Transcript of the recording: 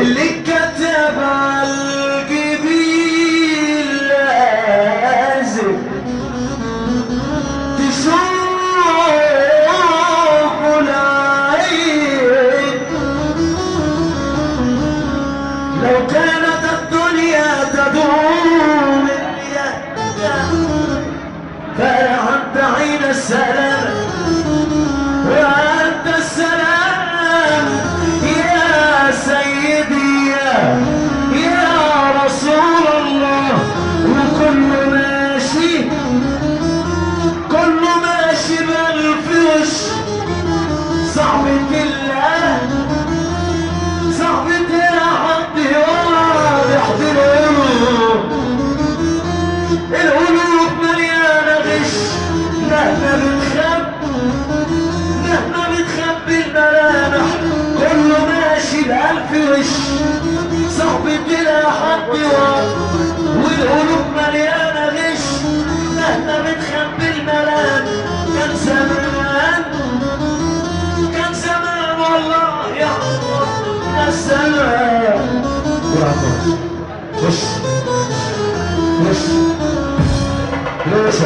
اللي كتب عالجبين لازم تشوفه العين. لو كانت الدنيا تدوم فأنت عين السلام وأنت السلام يا سيدي يا رسول الله. وكل ماشي كله ماشي بألف وش. صعبة الله صعبة حد واضح القلوب مليانة غش. مهما بتخبي الملامح كله ماشي بألف وش. صعبة حد والقلوب مليانة غش. مهما بتخبي الملامح كان زمان والله يا الله يا سلام. خش خش ليش